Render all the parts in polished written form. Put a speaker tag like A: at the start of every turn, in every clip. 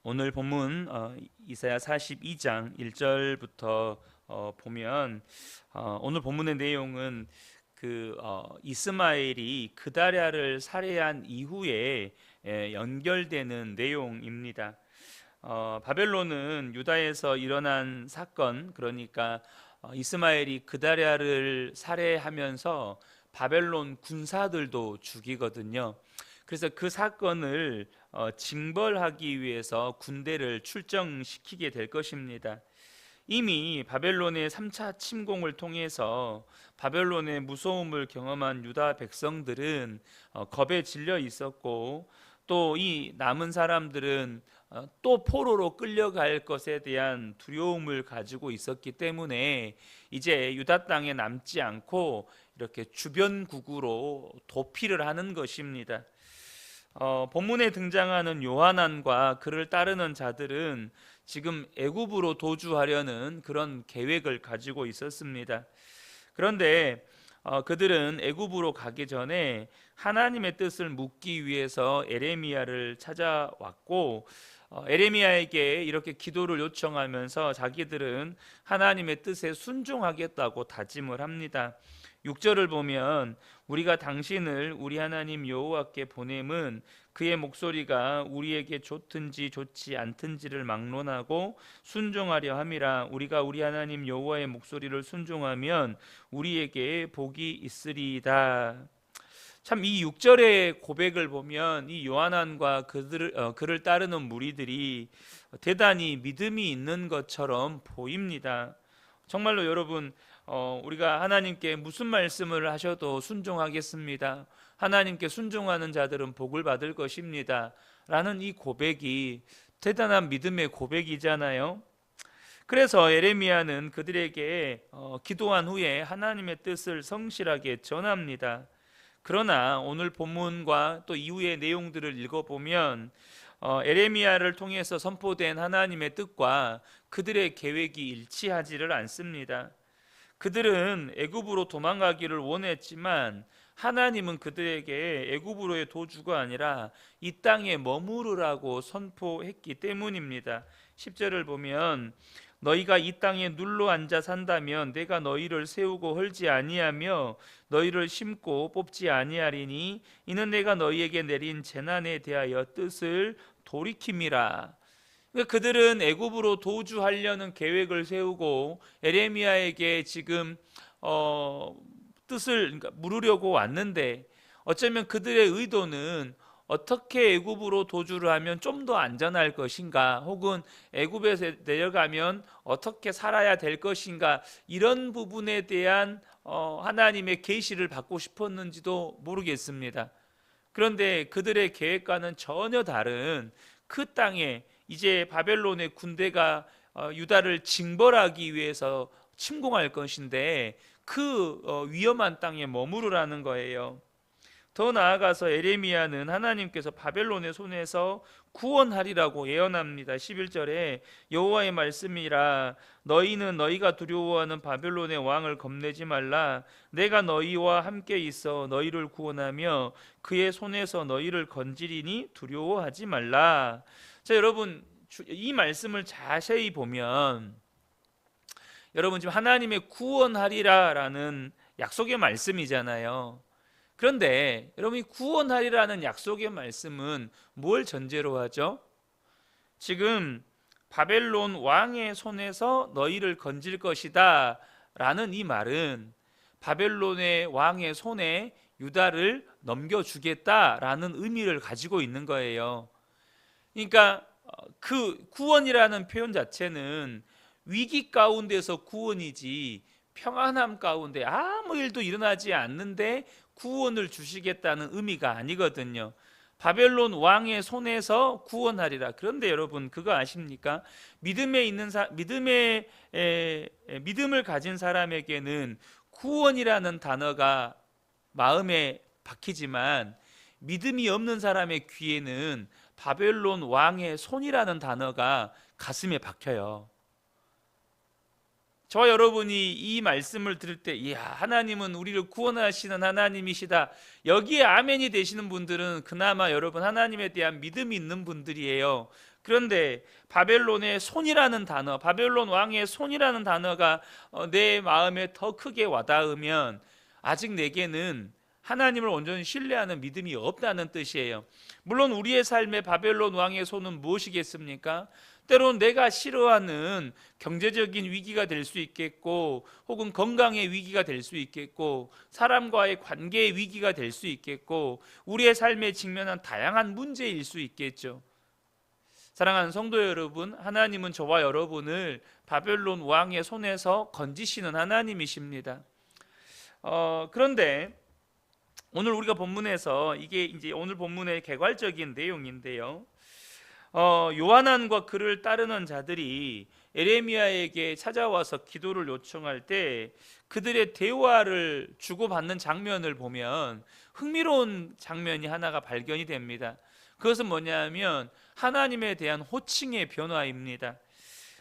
A: 오늘 본문 이사야 42장 1절부터 보면 오늘 본문의 내용은 이스마엘이 그다랴를 살해한 이후에 연결되는 내용입니다. 바벨론은 유다에서 일어난 사건, 그러니까 이스마엘이 그다랴를 살해하면서 바벨론 군사들도 죽이거든요. 그래서 그 사건을 징벌하기 위해서 군대를 출정시키게 될 것입니다. 이미 바벨론의 3차 침공을 통해서 바벨론의 무서움을 경험한 유다 백성들은 겁에 질려 있었고, 또 이 남은 사람들은 또 포로로 끌려갈 것에 대한 두려움을 가지고 있었기 때문에 이제 유다 땅에 남지 않고 이렇게 주변국으로 도피를 하는 것입니다. 본문에 등장하는 요하난과 그를 따르는 자들은 지금 애굽으로 도주하려는 그런 계획을 가지고 있었습니다. 그런데 그들은 애굽으로 가기 전에 하나님의 뜻을 묻기 위해서 에레미야를 찾아왔고, 에레미야에게 이렇게 기도를 요청하면서 자기들은 하나님의 뜻에 순종하겠다고 다짐을 합니다. 6절을 보면 우리가 당신을 우리 하나님 여호와께 보냄은 그의 목소리가 우리에게 좋든지 좋지 않든지를 막론하고 순종하려 함이라. 우리가 우리 하나님 여호와의 목소리를 순종하면 우리에게 복이 있으리이다. 참, 이 6절의 고백을 보면 이 요하난과 그를 따르는 무리들이 대단히 믿음이 있는 것처럼 보입니다. 정말로 여러분, 우리가 하나님께 무슨 말씀을 하셔도 순종하겠습니다, 하나님께 순종하는 자들은 복을 받을 것입니다 라는 이 고백이 대단한 믿음의 고백이잖아요. 그래서 에레미야는 그들에게 기도한 후에 하나님의 뜻을 성실하게 전합니다. 그러나 오늘 본문과 또 이후의 내용들을 읽어보면 에레미야를 통해서 선포된 하나님의 뜻과 그들의 계획이 일치하지를 않습니다. 그들은 애굽으로 도망가기를 원했지만 하나님은 그들에게 애굽으로의 도주가 아니라 이 땅에 머무르라고 선포했기 때문입니다. 10절을 보면 너희가 이 땅에 눌러 앉아 산다면 내가 너희를 세우고 헐지 아니하며 너희를 심고 뽑지 아니하리니 이는 내가 너희에게 내린 재난에 대하여 뜻을 돌이킴이라. 그러니까 그들은 애굽으로 도주하려는 계획을 세우고 에레미야에게 지금 뜻을 물으려고 왔는데, 어쩌면 그들의 의도는 어떻게 애굽으로 도주를 하면 좀 더 안전할 것인가, 혹은 애굽에서 내려가면 어떻게 살아야 될 것인가, 이런 부분에 대한 하나님의 계시를 받고 싶었는지도 모르겠습니다. 그런데 그들의 계획과는 전혀 다른 그 땅에 이제 바벨론의 군대가 유다를 징벌하기 위해서 침공할 것인데 그 위험한 땅에 머무르라는 거예요. 더 나아가서 에레미야는 하나님께서 바벨론의 손에서 구원하리라고 예언합니다. 11절에 여호와의 말씀이라 너희는 너희가 두려워하는 바벨론의 왕을 겁내지 말라. 내가 너희와 함께 있어 너희를 구원하며 그의 손에서 너희를 건지리니 두려워하지 말라. 자, 여러분, 이 말씀을 자세히 보면 여러분, 지금 하나님의 구원하리라라는 약속의 말씀이잖아요. 그런데 여러분이 구원하리라는 약속의 말씀은 뭘 전제로 하죠? 지금 바벨론 왕의 손에서 너희를 건질 것이다 라는 이 말은 바벨론의 왕의 손에 유다를 넘겨주겠다라는 의미를 가지고 있는 거예요. 그러니까 그 구원이라는 표현 자체는 위기 가운데서 구원이지 평안함 가운데 아무 일도 일어나지 않는데 구원을 주시겠다는 의미가 아니거든요. 바벨론 왕의 손에서 구원하리라. 그런데 여러분, 그거 아십니까? 믿음을 가진 사람에게는 구원이라는 단어가 마음에 박히지만 믿음이 없는 사람의 귀에는 바벨론 왕의 손이라는 단어가 가슴에 박혀요. 저와 여러분이 이 말씀을 들을 때, 이야, 하나님은 우리를 구원하시는 하나님이시다, 여기에 아멘이 되시는 분들은 그나마 여러분 하나님에 대한 믿음이 있는 분들이에요. 그런데 바벨론의 손이라는 단어, 바벨론 왕의 손이라는 단어가 내 마음에 더 크게 와닿으면 아직 내게는 하나님을 온전히 신뢰하는 믿음이 없다는 뜻이에요. 물론 우리의 삶에 바벨론 왕의 손은 무엇이겠습니까? 때론 내가 싫어하는 경제적인 위기가 될 수 있겠고, 혹은 건강의 위기가 될 수 있겠고, 사람과의 관계의 위기가 될 수 있겠고, 우리의 삶에 직면한 다양한 문제일 수 있겠죠. 사랑하는 성도 여러분, 하나님은 저와 여러분을 바벨론 왕의 손에서 건지시는 하나님이십니다. 그런데 오늘 우리가 본문에서, 이게 이제 오늘 본문의 개괄적인 내용인데요, 요한안과 그를 따르는 자들이 에레미야에게 찾아와서 기도를 요청할 때 그들의 대화를 주고받는 장면을 보면 흥미로운 장면이 하나가 발견이 됩니다. 그것은 뭐냐면 하나님에 대한 호칭의 변화입니다.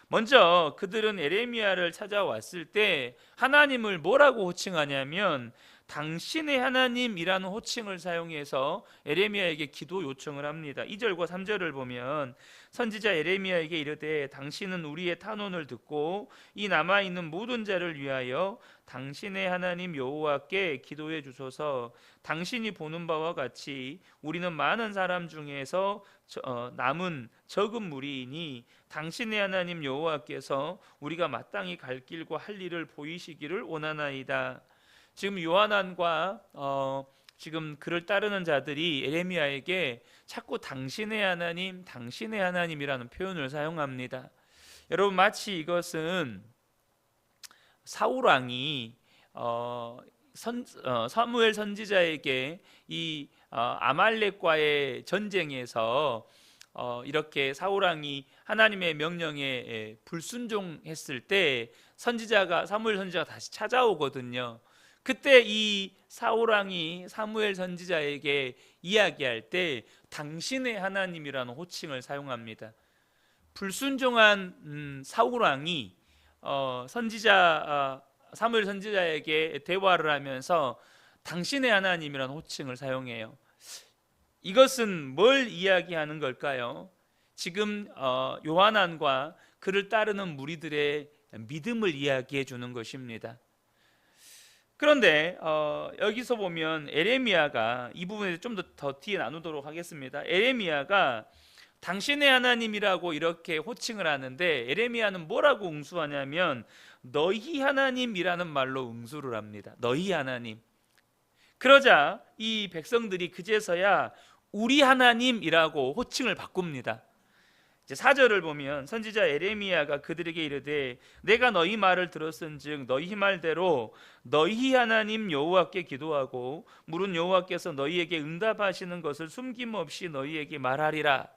A: 먼저 그들은 에레미야를 찾아왔을 때 하나님을 뭐라고 호칭하냐면 당신의 하나님이라는 호칭을 사용해서 에레미야에게 기도 요청을 합니다. 2절과 3절을 보면 선지자 에레미야에게 이르되 당신은 우리의 탄원을 듣고 이 남아있는 모든 자를 위하여 당신의 하나님 여호와께 기도해 주소서. 당신이 보는 바와 같이 우리는 많은 사람 중에서 남은 적은 무리이니 당신의 하나님 여호와께서 우리가 마땅히 갈 길과 할 일을 보이시기를 원하나이다. 지금 요한안과 지금 그를 따르는 자들이 에레미야에게 자꾸 당신의 하나님, 당신의 하나님이라는 표현을 사용합니다. 여러분, 마치 이것은 사울 왕이 사무엘 선지자에게 이 아말렉과의 전쟁에서 이렇게 사울 왕이 하나님의 명령에 불순종했을 때 사무엘 선지자가 다시 찾아오거든요. 그때 이 사울 왕이 사무엘 선지자에게 이야기할 때 당신의 하나님이라는 호칭을 사용합니다. 불순종한 사울 왕이 사무엘 선지자에게 대화를 하면서 당신의 하나님이라는 호칭을 사용해요. 이것은 뭘 이야기하는 걸까요? 지금 요한안과 그를 따르는 무리들의 믿음을 이야기해 주는 것입니다. 그런데 여기서 보면 에레미야가 이 부분에 좀 더 뒤에 나누도록 하겠습니다. 에레미야가 당신의 하나님이라고 이렇게 호칭을 하는데 에레미야는 뭐라고 응수하냐면 너희 하나님이라는 말로 응수를 합니다. 너희 하나님. 그러자 이 백성들이 그제서야 우리 하나님이라고 호칭을 바꿉니다. 이제 4절을 보면 선지자 에레미야가 그들에게 이르되 내가 너희 말을 들었은즉 너희 말대로 너희 하나님 여호와께 기도하고 물은 여호와께서 너희에게 응답하시는 것을 숨김없이 너희에게 말하리라.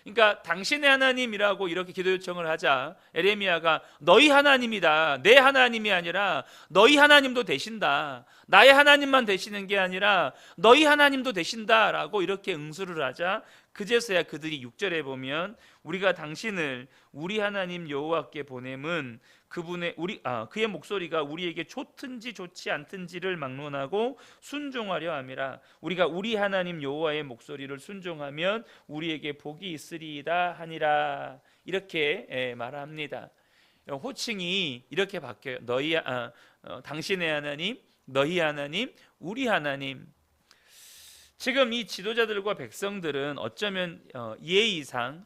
A: 그러니까 당신의 하나님이라고 이렇게 기도 요청을 하자 에레미야가 너희 하나님이다, 내 하나님이 아니라 너희 하나님도 되신다, 나의 하나님만 되시는 게 아니라 너희 하나님도 되신다라고 이렇게 응수를 하자 그제서야 그들이 6절에 보면 우리가 당신을 우리 하나님 여호와께 보냄은 그의 목소리가 우리에게 좋든지 좋지 않든지를 막론하고 순종하려 함이라. 우리가 우리 하나님 여호와의 목소리를 순종하면 우리에게 복이 있으리이다 하니라. 이렇게 말합니다. 호칭이 이렇게 바뀌어요. 당신의 하나님, 너희 하나님, 우리 하나님. 지금 이 지도자들과 백성들은 어쩌면 예의상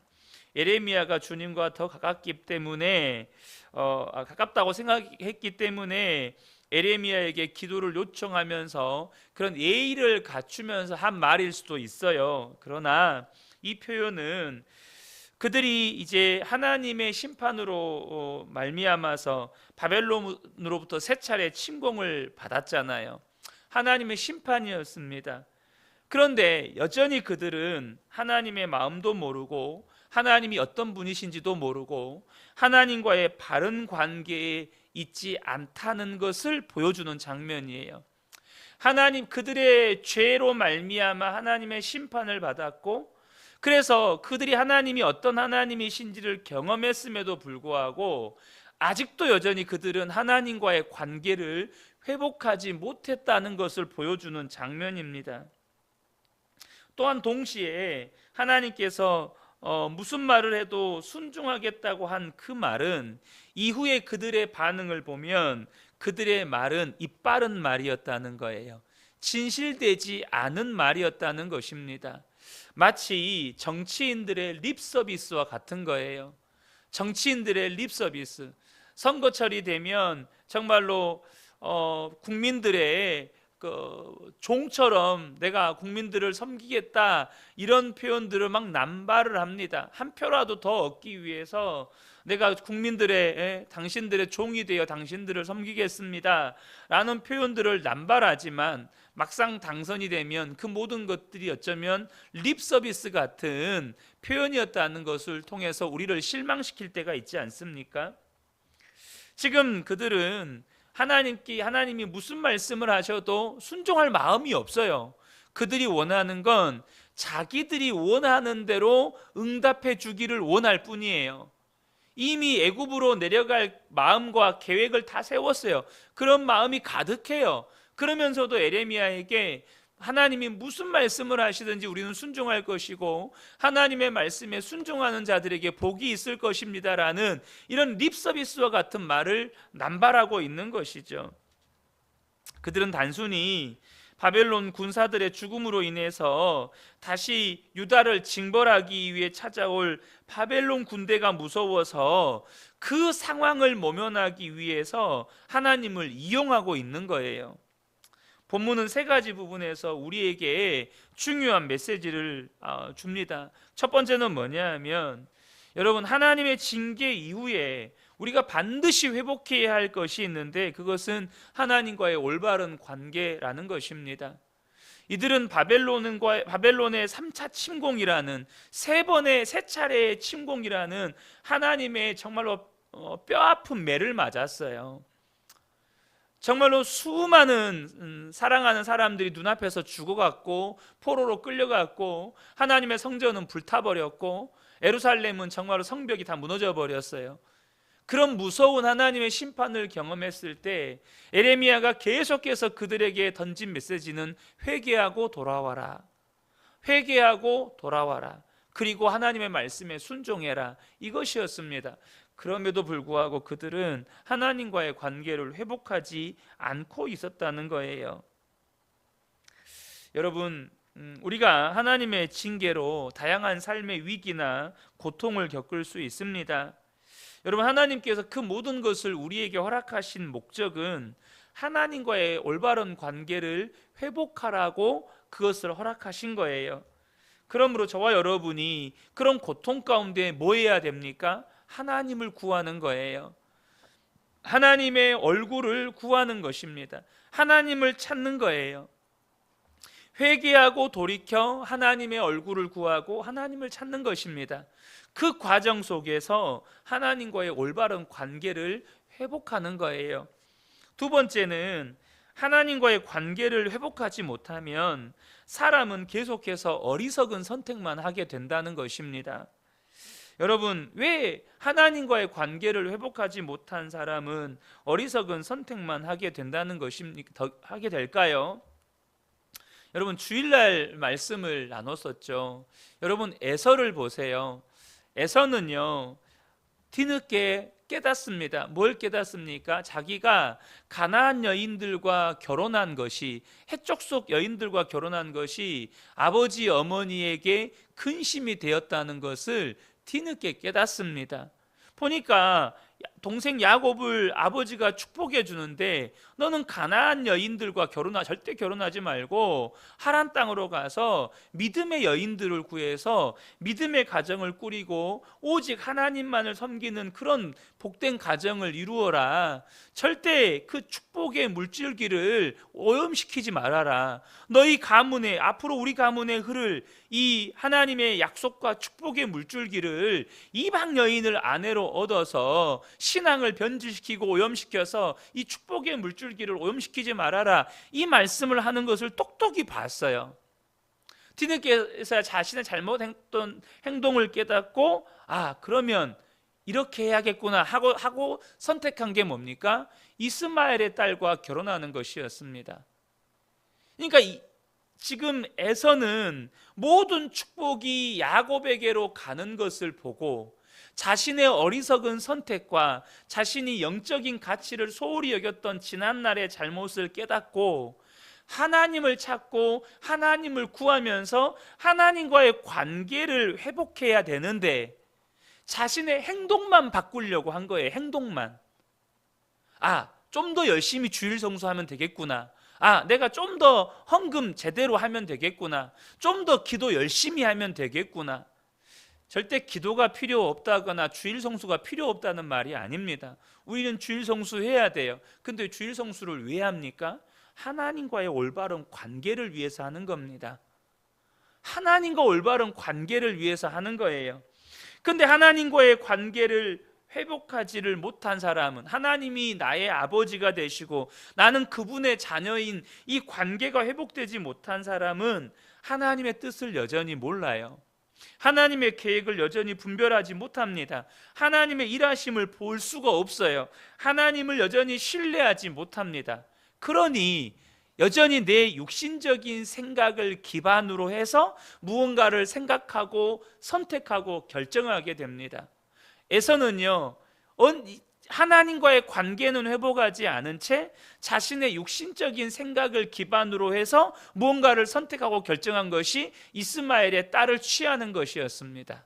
A: 에레미야가 주님과 더 가깝기 때문에 가깝다고 생각했기 때문에 에레미야에게 기도를 요청하면서 그런 예의를 갖추면서 한 말일 수도 있어요. 그러나 이 표현은 그들이 이제 하나님의 심판으로 말미암아서 바벨론으로부터 세 차례 침공을 받았잖아요. 하나님의 심판이었습니다. 그런데 여전히 그들은 하나님의 마음도 모르고 하나님이 어떤 분이신지도 모르고 하나님과의 바른 관계에 있지 않다는 것을 보여주는 장면이에요. 그들의 죄로 말미암아 하나님의 심판을 받았고, 그래서 그들이 하나님이 어떤 하나님이신지를 경험했음에도 불구하고 아직도 여전히 그들은 하나님과의 관계를 회복하지 못했다는 것을 보여주는 장면입니다. 또한 동시에 하나님께서 무슨 말을 해도 순종하겠다고 한 그 말은 이후에 그들의 반응을 보면 그들의 말은 이빠른 말이었다는 거예요. 진실되지 않은 말이었다는 것입니다. 마치 정치인들의 립서비스와 같은 거예요. 정치인들의 립서비스. 선거철이 되면 정말로 국민들의 그 종처럼 내가 국민들을 섬기겠다 이런 표현들을 막 남발을 합니다. 한 표라도 더 얻기 위해서 내가 국민들의 당신들의 종이 되어 당신들을 섬기겠습니다 라는 표현들을 남발하지만 막상 당선이 되면 그 모든 것들이 어쩌면 립서비스 같은 표현이었다는 것을 통해서 우리를 실망시킬 때가 있지 않습니까? 지금 그들은 하나님이 무슨 말씀을 하셔도 순종할 마음이 없어요. 그들이 원하는 건 자기들이 원하는 대로 응답해 주기를 원할 뿐이에요. 이미 애굽으로 내려갈 마음과 계획을 다 세웠어요. 그런 마음이 가득해요. 그러면서도 에레미야에게 하나님이 무슨 말씀을 하시든지 우리는 순종할 것이고 하나님의 말씀에 순종하는 자들에게 복이 있을 것입니다라는 이런 립서비스와 같은 말을 남발하고 있는 것이죠. 그들은 단순히 바벨론 군사들의 죽음으로 인해서 다시 유다를 징벌하기 위해 찾아올 바벨론 군대가 무서워서 그 상황을 모면하기 위해서 하나님을 이용하고 있는 거예요. 본문은 세 가지 부분에서 우리에게 중요한 메시지를 줍니다. 첫 번째는 뭐냐 하면 여러분, 하나님의 징계 이후에 우리가 반드시 회복해야 할 것이 있는데 그것은 하나님과의 올바른 관계라는 것입니다. 이들은 바벨론의 3차 침공이라는 세 차례의 침공이라는 하나님의 정말로 뼈아픈 매를 맞았어요. 정말로 수많은 사랑하는 사람들이 눈앞에서 죽어갔고 포로로 끌려갔고 하나님의 성전은 불타버렸고 예루살렘은 정말로 성벽이 다 무너져 버렸어요. 그런 무서운 하나님의 심판을 경험했을 때 에레미야가 계속해서 그들에게 던진 메시지는 회개하고 돌아와라. 회개하고 돌아와라. 그리고 하나님의 말씀에 순종해라. 이것이었습니다. 그럼에도 불구하고 그들은 하나님과의 관계를 회복하지 않고 있었다는 거예요. 여러분, 우리가 하나님의 징계로 다양한 삶의 위기나 고통을 겪을 수 있습니다. 여러분, 하나님께서 그 모든 것을 우리에게 허락하신 목적은 하나님과의 올바른 관계를 회복하라고 그것을 허락하신 거예요. 그러므로 저와 여러분이 그런 고통 가운데 뭐 해야 됩니까? 하나님을 구하는 거예요. 하나님의 얼굴을 구하는 것입니다. 하나님을 찾는 거예요. 회개하고 돌이켜 하나님의 얼굴을 구하고 하나님을 찾는 것입니다. 그 과정 속에서 하나님과의 올바른 관계를 회복하는 거예요. 두 번째는 하나님과의 관계를 회복하지 못하면 사람은 계속해서 어리석은 선택만 하게 된다는 것입니다. 여러분, 왜 하나님과의 관계를 회복하지 못한 사람은 어리석은 선택만 하게 된다는 것입니까? 하게 될까요? 여러분, 주일날 말씀을 나눴었죠. 여러분, 에서를 보세요. 에서는요, 뒤늦게 깨닫습니다. 뭘 깨닫습니까? 자기가 가나안 여인들과 결혼한 것이, 해쪽 속 여인들과 결혼한 것이 아버지 어머니에게 근심이 되었다는 것을 뒤늦게 깨닫습니다. 보니까 동생 야곱을 아버지가 축복해 주는데 너는 가나안 여인들과 절대 결혼하지 말고 하란 땅으로 가서 믿음의 여인들을 구해서 믿음의 가정을 꾸리고 오직 하나님만을 섬기는 그런 복된 가정을 이루어라. 절대 그 축복의 물줄기를 오염시키지 말아라. 너희 가문에, 앞으로 우리 가문에 흐를 이 하나님의 약속과 축복의 물줄기를 이방 여인을 아내로 얻어서 신앙을 변질시키고 오염시켜서 이 축복의 물줄기를 오염시키지 말아라. 이 말씀을 하는 것을 똑똑히 봤어요. 뒤늦게서 자신의 잘못했던 행동을 깨닫고 그러면 이렇게 해야겠구나 하고 선택한 게 뭡니까? 이스마엘의 딸과 결혼하는 것이었습니다. 그러니까 지금 에서는 모든 축복이 야곱에게로 가는 것을 보고 자신의 어리석은 선택과 자신이 영적인 가치를 소홀히 여겼던 지난날의 잘못을 깨닫고 하나님을 찾고 하나님을 구하면서 하나님과의 관계를 회복해야 되는데 자신의 행동만 바꾸려고 한 거예요. 행동만. 좀 더 열심히 주일 성수하면 되겠구나. 내가 좀 더 헌금 제대로 하면 되겠구나. 좀 더 기도 열심히 하면 되겠구나. 절대 기도가 필요 없다거나 주일 성수가 필요 없다는 말이 아닙니다. 우리는 주일 성수해야 돼요. 근데 주일 성수를 왜 합니까? 하나님과의 올바른 관계를 위해서 하는 겁니다. 하나님과 올바른 관계를 위해서 하는 거예요. 근데 하나님과의 관계를 회복하지를 못한 사람은, 하나님이 나의 아버지가 되시고 나는 그분의 자녀인 이 관계가 회복되지 못한 사람은 하나님의 뜻을 여전히 몰라요. 하나님의 계획을 여전히 분별하지 못합니다. 하나님의 일하심을 볼 수가 없어요. 하나님을 여전히 신뢰하지 못합니다. 그러니 여전히 내 육신적인 생각을 기반으로 해서 무언가를 생각하고 선택하고 결정하게 됩니다. 에서는요, 하나님과의 관계는 회복하지 않은 채 자신의 육신적인 생각을 기반으로 해서 무언가를 선택하고 결정한 것이 이스마엘의 딸을 취하는 것이었습니다.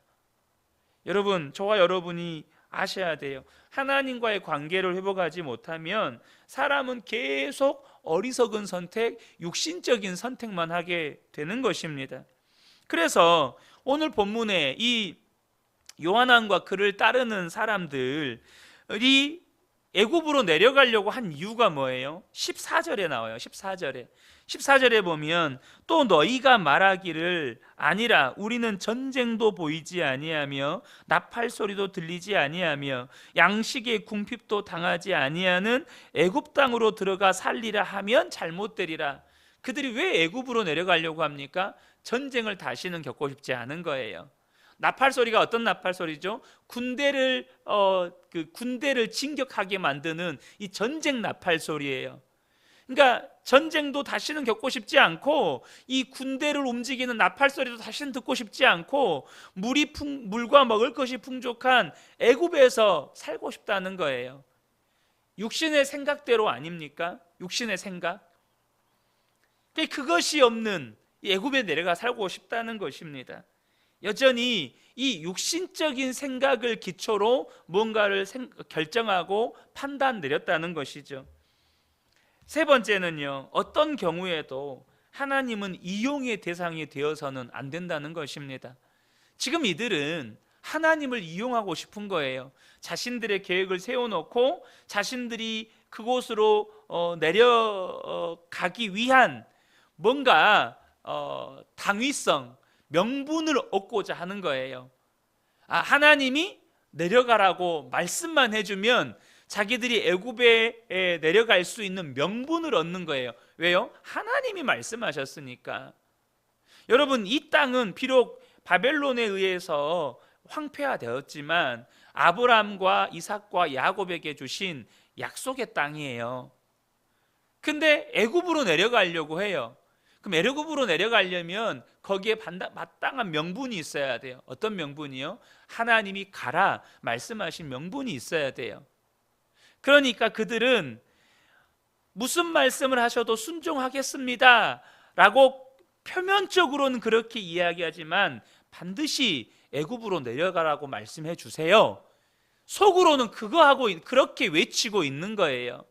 A: 여러분, 저와 여러분이 아셔야 돼요. 하나님과의 관계를 회복하지 못하면 사람은 계속 어리석은 선택, 육신적인 선택만 하게 되는 것입니다. 그래서 오늘 본문에 이 요한왕과 그를 따르는 사람들이 애굽으로 내려가려고 한 이유가 뭐예요? 14절에 나와요. 14절에 보면 또 너희가 말하기를 아니라 우리는 전쟁도 보이지 아니하며 나팔 소리도 들리지 아니하며 양식의 궁핍도 당하지 아니하는 애굽 땅으로 들어가 살리라 하면 잘못되리라. 그들이 왜 애굽으로 내려가려고 합니까? 전쟁을 다시는 겪고 싶지 않은 거예요. 나팔 소리가 어떤 나팔 소리죠? 군대를 진격하게 만드는 이 전쟁 나팔 소리예요. 그러니까 전쟁도 다시는 겪고 싶지 않고 이 군대를 움직이는 나팔 소리도 다시는 듣고 싶지 않고 물과 먹을 것이 풍족한 애굽에서 살고 싶다는 거예요. 육신의 생각대로 아닙니까? 육신의 생각. 그것이 없는 애굽에 내려가 살고 싶다는 것입니다. 여전히 이 육신적인 생각을 기초로 뭔가를 결정하고 판단 내렸다는 것이죠. 세 번째는요, 어떤 경우에도 하나님은 이용의 대상이 되어서는 안 된다는 것입니다. 지금 이들은 하나님을 이용하고 싶은 거예요. 자신들의 계획을 세워놓고 자신들이 그곳으로 내려가기 위한 뭔가 당위성, 명분을 얻고자 하는 거예요. 하나님이 내려가라고 말씀만 해주면 자기들이 애굽에 내려갈 수 있는 명분을 얻는 거예요. 왜요? 하나님이 말씀하셨으니까. 여러분, 이 땅은 비록 바벨론에 의해서 황폐화되었지만 아브라함과 이삭과 야곱에게 주신 약속의 땅이에요. 근데 애굽으로 내려가려고 해요. 그럼 애굽으로 내려가려면 거기에 마땅한 명분이 있어야 돼요. 어떤 명분이요? 하나님이 가라 말씀하신 명분이 있어야 돼요. 그러니까 그들은 무슨 말씀을 하셔도 순종하겠습니다 라고 표면적으로는 그렇게 이야기하지만 반드시 애굽으로 내려가라고 말씀해 주세요. 속으로는 그거하고 그렇게 외치고 있는 거예요.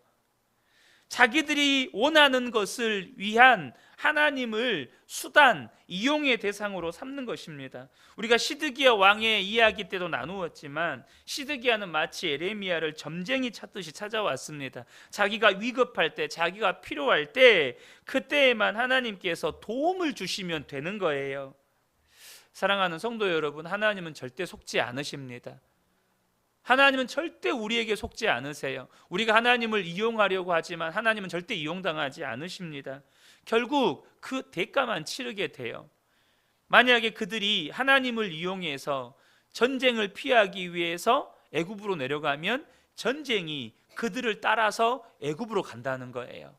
A: 자기들이 원하는 것을 위한 하나님을 수단, 이용의 대상으로 삼는 것입니다. 우리가 시드기야 왕의 이야기 때도 나누었지만 시드기야는 마치 에레미야를 점쟁이 찾듯이 찾아왔습니다. 자기가 위급할 때, 자기가 필요할 때 그때에만 하나님께서 도움을 주시면 되는 거예요. 사랑하는 성도 여러분, 하나님은 절대 속지 않으십니다. 하나님은 절대 우리에게 속지 않으세요. 우리가 하나님을 이용하려고 하지만 하나님은 절대 이용당하지 않으십니다. 결국 그 대가만 치르게 돼요. 만약에 그들이 하나님을 이용해서 전쟁을 피하기 위해서 애굽으로 내려가면 전쟁이 그들을 따라서 애굽으로 간다는 거예요.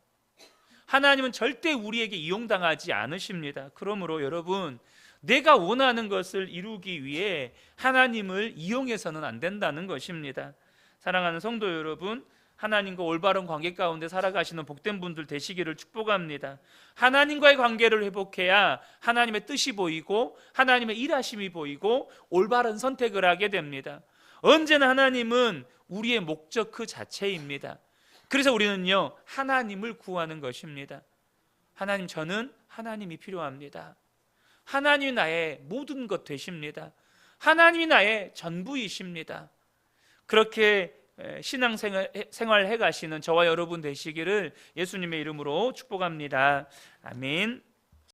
A: 하나님은 절대 우리에게 이용당하지 않으십니다. 그러므로 여러분, 내가 원하는 것을 이루기 위해 하나님을 이용해서는 안 된다는 것입니다. 사랑하는 성도 여러분, 하나님과 올바른 관계 가운데 살아가시는 복된 분들 되시기를 축복합니다. 하나님과의 관계를 회복해야 하나님의 뜻이 보이고 하나님의 일하심이 보이고 올바른 선택을 하게 됩니다. 언제나 하나님은 우리의 목적 그 자체입니다. 그래서 우리는요, 하나님을 구하는 것입니다. 하나님, 저는 하나님이 필요합니다. 하나님이 나의 모든 것 되십니다. 하나님이 나의 전부이십니다. 그렇게 신앙생활 해가시는 저와 여러분 되시기를 예수님의 이름으로 축복합니다. 아멘.